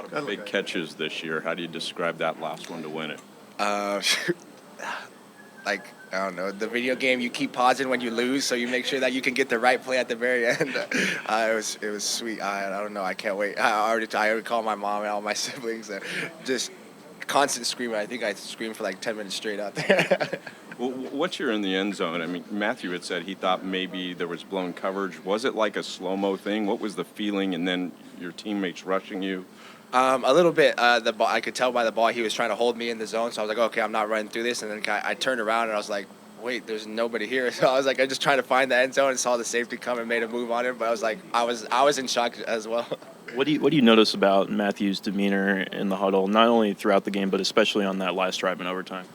lot of big catches this year. How do you describe that last one to win it? Like, I don't know, the video game, you keep pausing when you lose, so you make sure that you can get the right play at the very end. It was sweet. I don't know. I can't wait. I already called my mom and all my siblings. And just constant screaming. I think I screamed for like 10 minutes straight out there. Well, once you're in the end zone, I mean, Matthew had said he thought maybe there was blown coverage. Was it like a slow-mo thing? What was the feeling? And then your teammates rushing you? A little bit. The ball, I could tell by the ball he was trying to hold me in the zone. So I was like, okay, I'm not running through this. And then I turned around and I was like, wait, there's nobody here. So I was like, I just trying to find the end zone and saw the safety come and made a move on him. But I was like, I was in shock as well. What do you notice about Matthew's demeanor in the huddle, not only throughout the game, but especially on that last drive in overtime?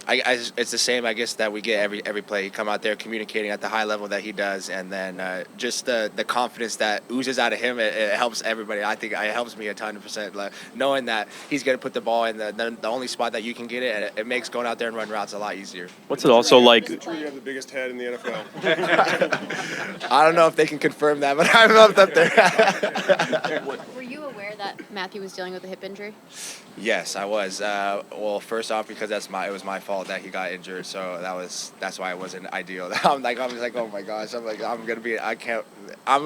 It's the same, I guess, that we get every play. You come out there communicating at the high level that he does, and then just the confidence that oozes out of him, it helps everybody. I think it helps me 100%. Like, knowing that he's going to put the ball in the only spot that you can get it, it makes going out there and run routes a lot easier. What's it also like? You have the biggest head in the NFL. I don't know if they can confirm that, but I'm up there. Were you aware that Matthew was dealing with a hip injury? Yes, I was. Well, first off, because it was my fault that he got injured, so that's why it wasn't ideal. I was like, oh my gosh, I'm gonna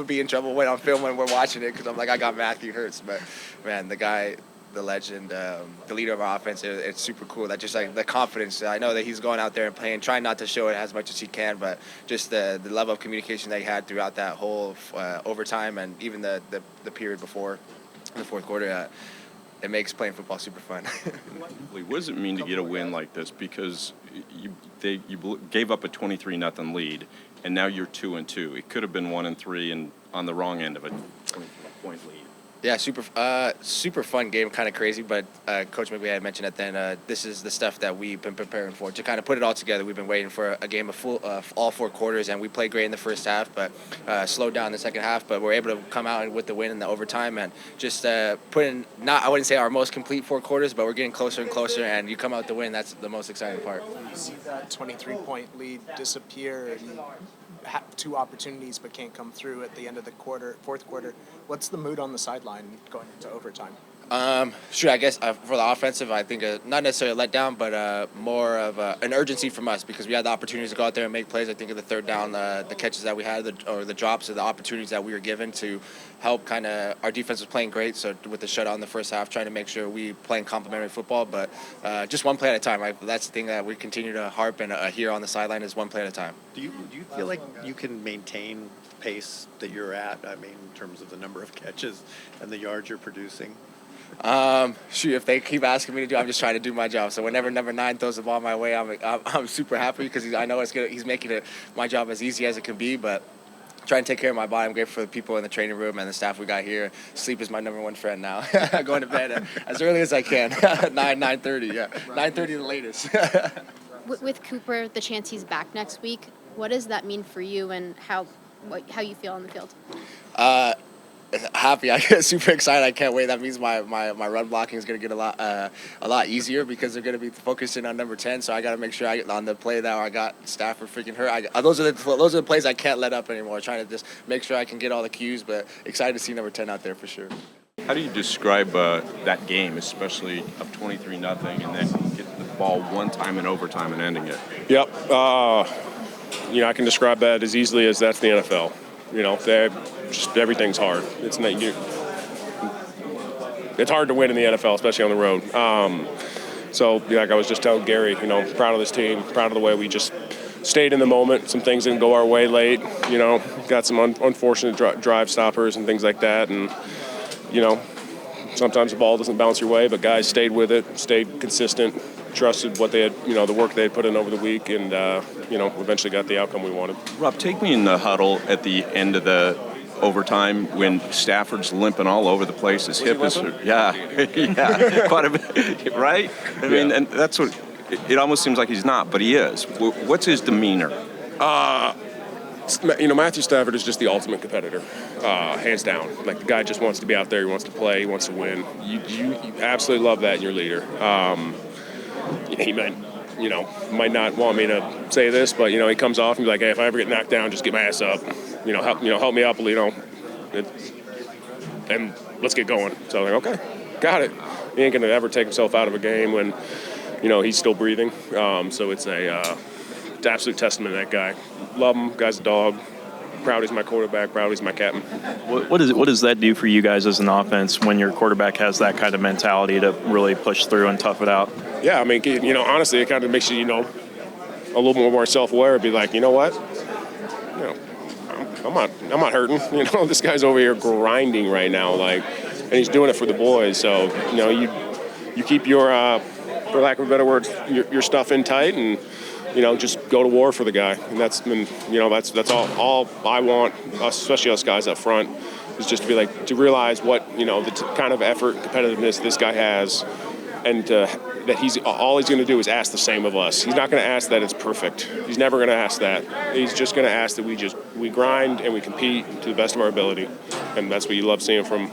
be in trouble when I'm filming when we're watching it because I'm like, I got Matthew Hurts, but man, the guy, the legend, the leader of our offense, it's super cool. That just like the confidence. I know that he's going out there and playing, trying not to show it as much as he can, but just the level of communication that he had throughout that whole overtime and even the period before in the fourth quarter. It makes playing football super fun. What does it mean to get a win like this? Because you gave up a 23-0 lead, and now you're 2-2. It could have been 1-3 and on the wrong end of a 20-point lead. Yeah, super fun game, kind of crazy, but Coach McVay had mentioned at the end, this is the stuff that we've been preparing for, to kind of put it all together. We've been waiting for a game of all four quarters, and we played great in the first half, but slowed down in the second half, but we're able to come out with the win in the overtime and just put in, I wouldn't say our most complete four quarters, but we're getting closer and closer, and you come out the win, that's the most exciting part. You see that 23-point lead disappear, and you have two opportunities but can't come through at the end of the fourth quarter. What's the mood on the sideline going into overtime? Sure, I guess for the offensive, I think not necessarily a letdown, but more of an urgency from us because we had the opportunities to go out there and make plays. I think of the third down, the catches that we had, or the drops, or the opportunities that we were given to help kind of our defense was playing great. So with the shutout in the first half, trying to make sure we playing complementary football, but just one play at a time. That's the thing that we continue to harp and hear on the sideline is one play at a time. Do you feel like you can maintain the pace that you're at? I mean, in terms of the number of catches and the yards you're producing. Shoot, if they keep asking me to do, I'm just trying to do my job. So whenever number 9 throws the ball my way, I'm super happy because I know he's making my job as easy as it can be. But trying to take care of my body. I'm grateful for the people in the training room and the staff we got here. Sleep is my number one friend now. Going to bed as early as I can. 9:30, yeah, 9:30 the latest. With Cooper, the chance he's back next week, what does that mean for you and how you feel on the field? Happy. I get super excited. I can't wait. That means my run blocking is going to get a lot easier because they're going to be focusing on number 10. So I got to make sure on the play that I got Stafford freaking hurt. Those are the plays I can't let up anymore. Trying to just make sure I can get all the cues. But excited to see number 10 out there for sure. How do you describe that game, especially up 23-0, and then getting the ball one time in overtime and ending it? Yep. I can describe that as easily as that's the NFL. Everything's hard. It's hard to win in the NFL, especially on the road. Like I was just telling Gary, proud of this team, proud of the way we just stayed in the moment. Some things didn't go our way late. Got some unfortunate drive stoppers and things like that. And sometimes the ball doesn't bounce your way, but guys stayed with it, stayed consistent, trusted what they had, the work they had put in over the week, and eventually got the outcome we wanted. Rob, take me in the huddle at the end of the overtime when Stafford's limping all over the place. His hip is, yeah, quite a bit, right? I mean, and that's what it almost seems like he's not, but he is. What's his demeanor? Matthew Stafford is just the ultimate competitor, hands down. Like, the guy just wants to be out there. He wants to play. He wants to win. You absolutely love that in your leader. He might not want me to say this, but he comes off and be like, hey, if I ever get knocked down, just get my ass up. Help me up. And let's get going. So I'm like, okay, got it. He ain't going to ever take himself out of a game when, he's still breathing. So it's it's an absolute testament to that guy. Love him. Guy's a dog. Proud he's my quarterback. Proud he's my captain. What does that do for you guys as an offense when your quarterback has that kind of mentality to really push through and tough it out? Yeah, I mean, honestly, it kind of makes you, a little more self-aware. Be like, you know what? I'm not hurting. This guy's over here grinding right now, and he's doing it for the boys. So, you keep your, for lack of a better word, your stuff in tight and, just go to war for the guy. And that's all I want, especially us guys up front, is just to realize what, the kind of effort and competitiveness this guy has, and that all he's going to do is ask the same of us. He's not going to ask that it's perfect. He's never going to ask that. He's just going to ask that we grind and we compete to the best of our ability, and that's what you love seeing from